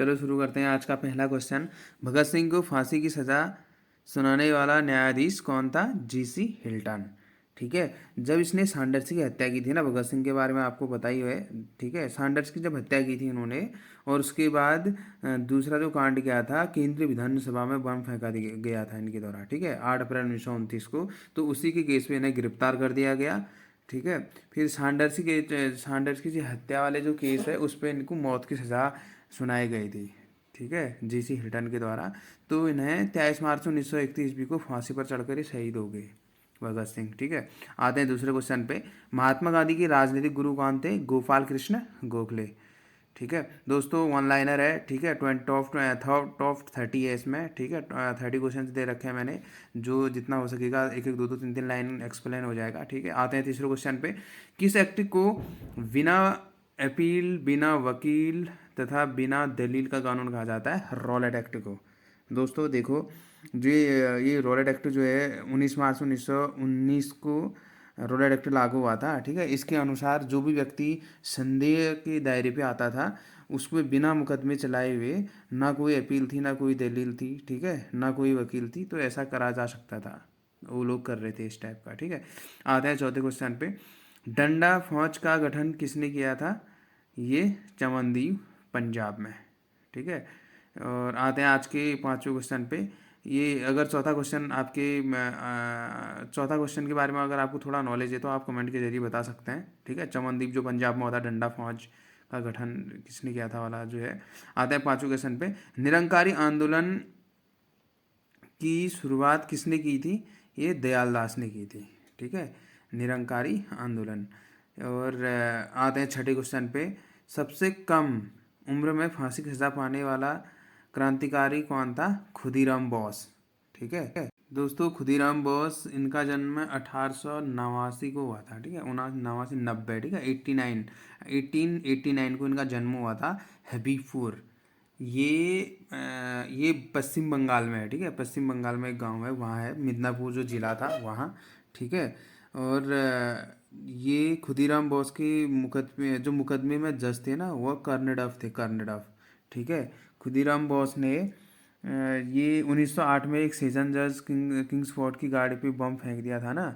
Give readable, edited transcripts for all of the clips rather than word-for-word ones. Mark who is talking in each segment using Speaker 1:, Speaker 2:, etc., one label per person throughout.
Speaker 1: चलो शुरू करते हैं आज का पहला क्वेश्चन। भगत सिंह को फांसी की सजा सुनाने वाला न्यायाधीश कौन था? GC Hilton. ठीक है। जब इसने सांडर्स की हत्या की थी ना, भगत सिंह के बारे में आपको पता ही है। ठीक है, सांडर्स की जब हत्या की थी इन्होंने, और उसके बाद दूसरा जो कांड किया था, केंद्रीय विधानसभा में बम फेंका गया था इनके द्वारा। ठीक है, 8 अप्रैल 1929 को। तो उसी के केस में इन्हें गिरफ्तार कर दिया गया। ठीक है। फिर सांडर्स की जो हत्या वाले जो केस है, उस पर इनको मौत की सज़ा सुनाई गई थी। ठीक है, जीसी हिल्टन के द्वारा। तो इन्हें 23 मार्च 1931 ईस्वी को फांसी पर चढ़कर ही शहीद हो गए भगत सिंह। ठीक है। आते हैं दूसरे क्वेश्चन पे। महात्मा गांधी के राजनीतिक गुरु कौन थे? गोपाल कृष्ण गोखले। ठीक है दोस्तों, वन लाइनर है। ठीक है, टॉप 30 है इसमें। ठीक है, 30 क्वेश्चन दे रखे हैं मैंने, जो जितना हो सकेगा एक एक दो दो तीन तीन लाइन एक्सप्लेन हो जाएगा। ठीक है, आते हैं तीसरे क्वेश्चन पे। किस एक्ट को बिना अपील, बिना वकील तथा बिना दलील का कानून कहा जाता है? रॉलेट एक्ट को। दोस्तों देखो, जो ये रॉलेट एक्ट जो है 19 मार्च 1919 को रॉलेट एक्ट लागू हुआ था। ठीक है, इसके अनुसार जो भी व्यक्ति संदेह के दायरे पे आता था, उसको बिना मुकदमे चलाए हुए, ना कोई अपील थी, ना कोई दलील थी, ठीक है, ना कोई वकील थी, तो ऐसा करा जा सकता था। वो लोग कर रहे थे इस टाइप का। ठीक है, आते हैं चौथे क्वेश्चन पे। डंडा फौज का गठन किसने किया था? ये चमनदीप, पंजाब में। ठीक है, और आते हैं आज के पांचवें क्वेश्चन पे। ये अगर चौथा क्वेश्चन के बारे में अगर आपको थोड़ा नॉलेज है तो आप कमेंट के जरिए बता सकते हैं। ठीक है, चमनदीप जो पंजाब में होता है, डंडा फौज का गठन किसने किया था वाला जो है। आते हैं पांचवें क्वेश्चन पे। निरंकारी आंदोलन की शुरुआत किसने की थी? ये दयालदास ने की थी। ठीक है, निरंकारी आंदोलन। और आते हैं छठे क्वेश्चन पे। सबसे कम उम्र में फांसी की सजा पाने वाला क्रांतिकारी कौन था? खुदीराम बोस। ठीक है दोस्तों, खुदीराम बोस, इनका जन्म 1889 को हुआ था। ठीक है, 1989 90। ठीक है, 1889 को इनका जन्म हुआ था हबीबपुर। ये पश्चिम बंगाल में है। ठीक है, पश्चिम बंगाल में एक गांव है, वहाँ है मिदनापुर जो जिला था वहाँ। ठीक है, और ये खुदीराम बोस के मुकदमे में जज थे ना, वो कर्नडफ थे, कर्नडफ। ठीक है, खुदीराम बोस ने ये 1908 में एक सेशन जज किंग्सफोर्ड की गाड़ी पे बम फेंक दिया था ना।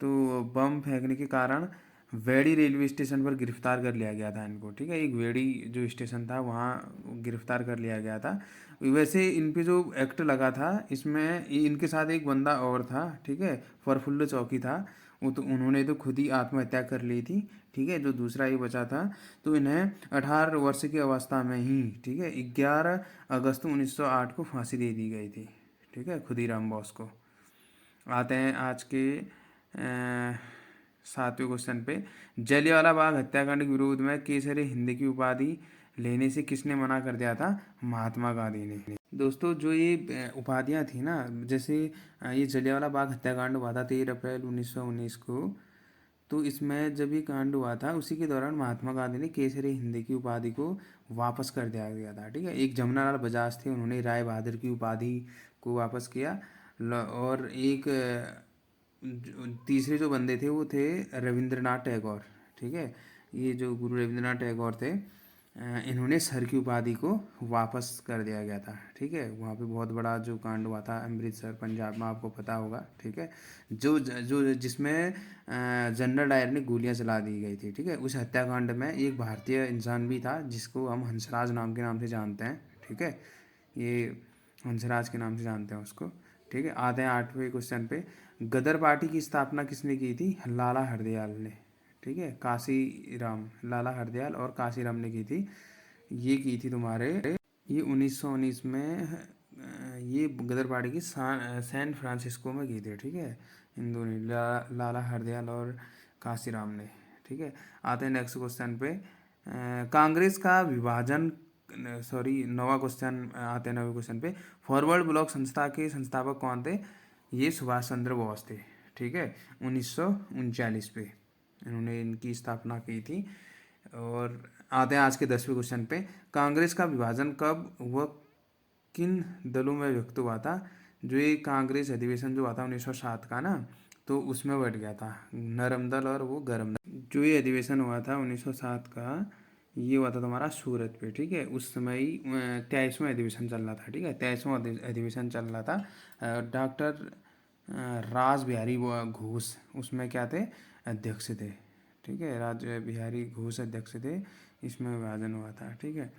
Speaker 1: तो बम फेंकने के कारण वेड़ी रेलवे स्टेशन पर गिरफ्तार कर लिया गया था इनको। ठीक है, एक वेड़ी जो स्टेशन था वहाँ गिरफ्तार कर लिया गया था। वैसे इन पे जो एक्ट लगा था, इसमें इनके साथ एक बंदा और था। ठीक है, फरफुल्लो चौकी था। वो तो उन्होंने तो खुद ही आत्महत्या कर ली थी। ठीक है, जो दूसरा ही बचा था। तो इन्हें 18 वर्ष की अवस्था में ही, ठीक है, 11 अगस्त 1908 को फांसी दे दी गई थी। ठीक है, खुदीराम बोस को। आते हैं आज के सातवें क्वेश्चन पे। जलियांवाला बाग हत्याकांड के विरोध में केसरी हिंद की उपाधि लेने से किसने मना कर दिया था? महात्मा गांधी ने। दोस्तों, जो ये उपाधियां थी ना, जैसे ये जलियांवाला बाग हत्याकांड हुआ था 13 अप्रैल 1919 को। तो इसमें जब ये कांड हुआ था, उसी के दौरान महात्मा गांधी ने केसरी हिंद की उपाधि को वापस कर दिया गया था। ठीक है, एक जमुनालाल बजाज थे, उन्होंने राय बहादुर की उपाधि को वापस किया। और एक तीसरे जो बंदे थे वो थे रविंद्रनाथ टैगोर। ठीक है, ये जो गुरु रविंद्रनाथ टैगोर थे, इन्होंने सर की उपाधि को वापस कर दिया गया था। ठीक है, वहाँ पे बहुत बड़ा जो कांड हुआ था अमृतसर पंजाब में, आपको पता होगा। ठीक है, जो जो जिसमें जनरल डायर ने गोलियां चला दी गई थी। ठीक है, उस हत्याकांड में एक भारतीय इंसान भी था, जिसको हम हंसराज नाम के नाम से जानते हैं। ठीक है, ये हंसराज के नाम से जानते हैं उसको। ठीक है, आते हैं आठवें क्वेश्चन पे। गदर पार्टी की स्थापना किसने की थी? लाला हरदयाल ने। ठीक है, काशीराम, लाला हरदयाल और काशीराम ने की थी। ये की थी तुम्हारे, ये 1919 में ये गदर पार्टी की सैन फ्रांसिस्को में की थी। ठीक है, इन दोनों लाला हरदयाल और काशीराम ने। ठीक है, आते हैं नेक्स्ट क्वेश्चन पे। कांग्रेस का विभाजन, सॉरी, नवा क्वेश्चन आते हैं नवे क्वेश्चन पे। फॉरवर्ड ब्लॉक संस्था के संस्थापक कौन थे? ये सुभाष चंद्र बोस थे। ठीक है, 1939 पे इन्होंने इनकी स्थापना की थी। और आते हैं आज के 10वें क्वेश्चन पे। कांग्रेस का विभाजन कब व किन दलों में व्यक्त हुआ था? जो ये कांग्रेस अधिवेशन जो हुआ था 1907 का ना, तो उसमें बैठ गया था नरम दल और वो गरम दल। जो ये अधिवेशन हुआ था 1907 का, ये हुआ था तुम्हारा सूरत पे, ठीक है। उस समय 23वां अधिवेशन चल रहा था, ठीक है, 23वां अधिवेशन चल रहा था। डॉक्टर रास बिहारी घोष उसमें क्या थे, अध्यक्ष थे, ठीक है। राज बिहारी घोष अध्यक्ष थे, इसमें विभाजन हुआ था, ठीक है।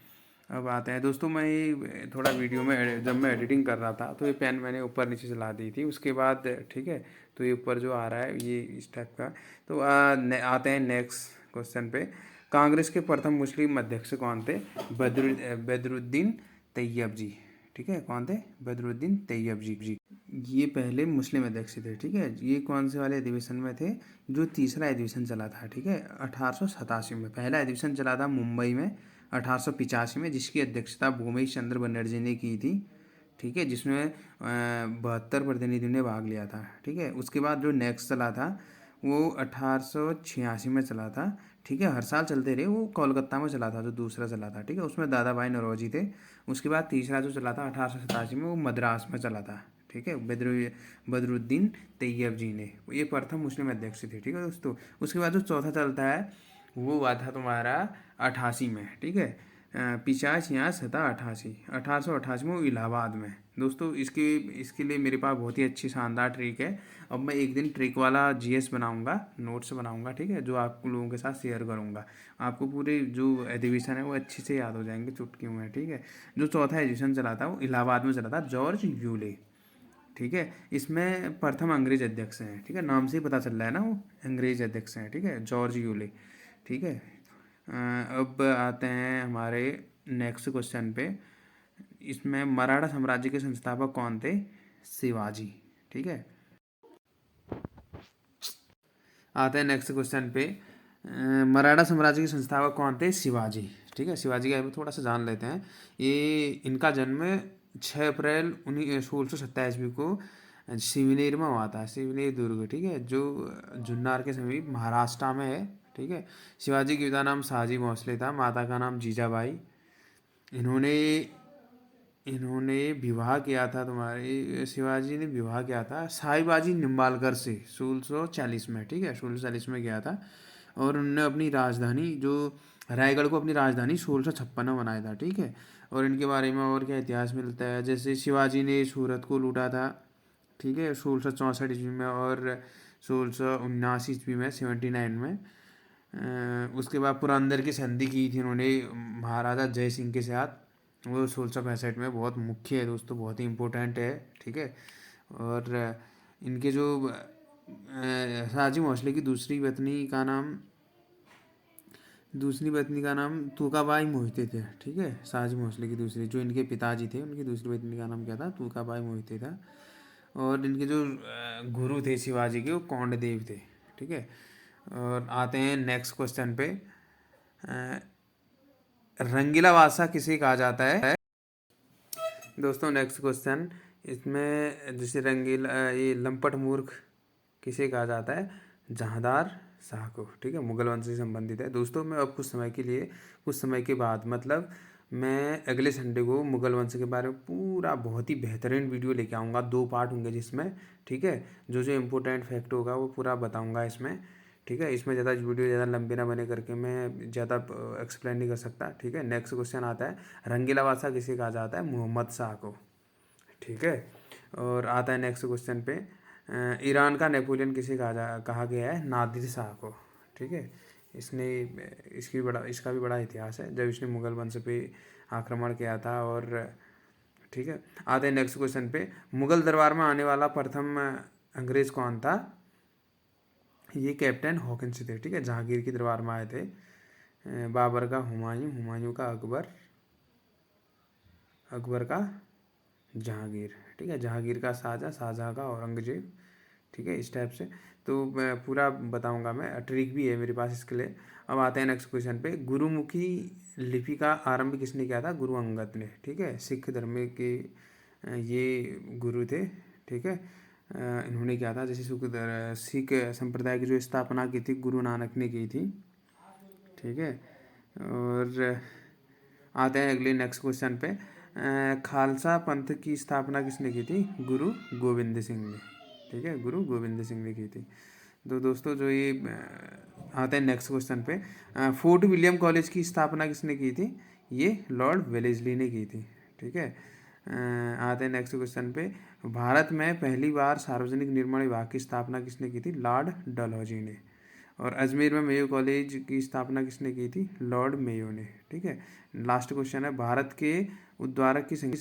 Speaker 1: अब आते हैं दोस्तों, मैं ये थोड़ा वीडियो में जब मैं एडिटिंग कर रहा था तो ये पेन मैंने ऊपर नीचे चला दी थी, उसके बाद ठीक है। तो ये ऊपर जो आ रहा है ये इस टाइप का। तो आते हैं नेक्स्ट क्वेश्चन पे। कांग्रेस के प्रथम मुस्लिम अध्यक्ष कौन थे? बदरुद्दीन तैयब जी, ठीक है। कौन थे? बदरुद्दीन तैयब जी। ये पहले मुस्लिम अध्यक्ष थे, ठीक है। ये कौन से वाले अधिवेशन में थे? जो तीसरा अधिवेशन चला था, ठीक है, 1887 में। पहला अधिवेशन चला था मुंबई में 1885 में, जिसकी अध्यक्षता भूमेश चंद्र बनर्जी ने की थी, ठीक है, जिसमें 72 प्रतिनिधियों ने भाग लिया था, ठीक है। उसके बाद जो नेक्स्ट चला था वो 1886 में चला था, ठीक है। हर साल चलते रहे, वो कोलकाता में चला था जो दूसरा चला था, ठीक है। उसमें दादा भाई नौरोजी थे। उसके बाद तीसरा जो चला था 1887 में, वो मद्रास में चला था, ठीक है। बदरुद्दीन तैयब जी ने, ये प्रथम मुस्लिम अध्यक्ष थे, ठीक है दोस्तों। उसके बाद जो चौथा चलता है वो हुआ था तुम्हारा 88 में, ठीक है। 50 यहाँ 87 1888 में, वो इलाहाबाद में। दोस्तों इसके लिए मेरे पास बहुत ही अच्छी शानदार ट्रिक है। अब मैं एक दिन ट्रिक वाला जीएस बनाऊंगा, नोट्स बनाऊंगा, ठीक है, जो आप लोगों के साथ शेयर करूंगा। आपको पूरे जो एडिविशन है वो अच्छे से याद हो जाएंगे चुटकियों में, ठीक है। जो चौथा एडिशन चला था वो इलाहाबाद में चला था, जॉर्ज यूले, ठीक है। इसमें प्रथम अंग्रेज अध्यक्ष हैं, ठीक है, नाम से ही पता चल रहा है ना, वो अंग्रेज अध्यक्ष हैं, ठीक है, जॉर्ज यूले, ठीक है। अब आते हैं हमारे नेक्स्ट क्वेश्चन पे। इसमें मराठा साम्राज्य के संस्थापक कौन थे? शिवाजी, ठीक है। आते हैं नेक्स्ट क्वेश्चन पे। मराठा साम्राज्य के संस्थापक कौन थे? शिवाजी, ठीक है। शिवाजी के बारे में थोड़ा सा जान लेते हैं। ये इनका जन्म 6 अप्रैल 1627 को शिवनेर में हुआ था, शिवनेर दुर्ग, ठीक है, जो जुन्नार के समीप महाराष्ट्र में है, ठीक है। शिवाजी के पिता नाम शाहजी भोसले था, माता का नाम जीजाबाई। इन्होंने इन्होंने विवाह किया था, तुम्हारे शिवाजी ने विवाह किया था साईबाजी निम्बालकर से 1640 में, ठीक है, 1640 में किया था। और उन्होंने अपनी राजधानी जो रायगढ़ को अपनी राजधानी 1656 में बनाया था, ठीक है। और इनके बारे में और क्या इतिहास मिलता है, जैसे शिवाजी ने सूरत को लूटा था, ठीक है, 1664 ईस्वी में, और 1679 ईस्वी में, 79 में। उसके बाद पुरंदर की संधि की थी उन्होंने महाराजा जय सिंह के साथ, वो 1665 में। बहुत मुख्य है दोस्तों, बहुत ही इम्पोर्टेंट है, ठीक है। और इनके जो शाहजी भोसले की दूसरी पत्नी का नाम तूकाबाई मोहिते थे, ठीक है। शाहजी भोसले की दूसरी, जो इनके पिताजी थे, उनकी दूसरी पत्नी का नाम क्या था? तूकाबाई मोहिते था। और इनके जो गुरु थे शिवाजी के, वो कौंडदेव थे, ठीक है। और आते हैं नेक्स्ट क्वेश्चन पे। अ, रंगीला बादशाह किसे कहा जाता है? दोस्तों नेक्स्ट क्वेश्चन, इसमें जैसे रंगीला, ये लंपट मूर्ख किसे कहा जाता है? जहांदार शाह को, ठीक है, मुगल वंश से संबंधित है। दोस्तों मैं अब कुछ समय के बाद, मतलब मैं अगले संडे को मुगल वंश के बारे में पूरा बहुत ही बेहतरीन वीडियो लेके आऊँगा। 2 पार्ट होंगे जिसमें, ठीक है, जो जो इम्पोर्टेंट फैक्ट होगा वो पूरा बताऊँगा इसमें, ठीक है। इसमें ज़्यादा वीडियो ज़्यादा लंबी ना बने करके मैं ज़्यादा एक्सप्लेन नहीं कर सकता, ठीक है। नेक्स्ट क्वेश्चन आता है, रंगीला बादशाह किसे कहा जाता है? मोहम्मद शाह को, ठीक है। और आता है नेक्स्ट क्वेश्चन पे। ईरान का नेपोलियन किसे कहा गया है? नादिर शाह को, ठीक है। इसने इसका भी बड़ा इतिहास है, जब इसने मुगल वंश पे आक्रमण किया था। और ठीक है, आते हैं नेक्स्ट क्वेश्चन पे। मुगल दरबार में आने वाला प्रथम अंग्रेज कौन था? ये कैप्टन हॉकिंस थे, ठीक है, जहांगीर के दरबार में आए थे। बाबर का हुमायूं, हुमायूं का अकबर, अकबर का जहांगीर, ठीक है, जहांगीर का शाहजहाँ, शाहजहाँ का औरंगजेब, ठीक है, इस टाइप से। तो मैं पूरा बताऊंगा, मैं ट्रिक भी है मेरे पास इसके लिए। अब आते हैं नेक्स्ट क्वेश्चन पे। गुरुमुखी लिपि का आरंभ किसने किया था? गुरु अंगद ने, ठीक है, सिख धर्म के ये गुरु थे, ठीक है। इन्होंने किया था, जैसे सिख संप्रदाय की जो स्थापना की थी गुरु नानक ने की थी, ठीक है। और आते हैं अगले नेक्स्ट क्वेश्चन पे। खालसा पंथ की स्थापना किसने की थी? गुरु गोविंद सिंह ने, ठीक है, गुरु गोविंद सिंह ने की थी। तो दोस्तों जो ये आते हैं नेक्स्ट क्वेश्चन पे, फोर्ट विलियम कॉलेज की स्थापना किसने की थी? ये लॉर्ड वेलेस्ली ने की थी। ठीक है। आते हैं नेक्स्ट क्वेश्चन पे, भारत में पहली बार सार्वजनिक निर्माण विभाग की स्थापना किसने की थी? लॉर्ड डलहौजी ने। और अजमेर में मेयो कॉलेज की स्थापना किसने की थी? लॉर्ड मेयो ने। ठीक है। लास्ट क्वेश्चन है, भारत के उद्वारक की संख्या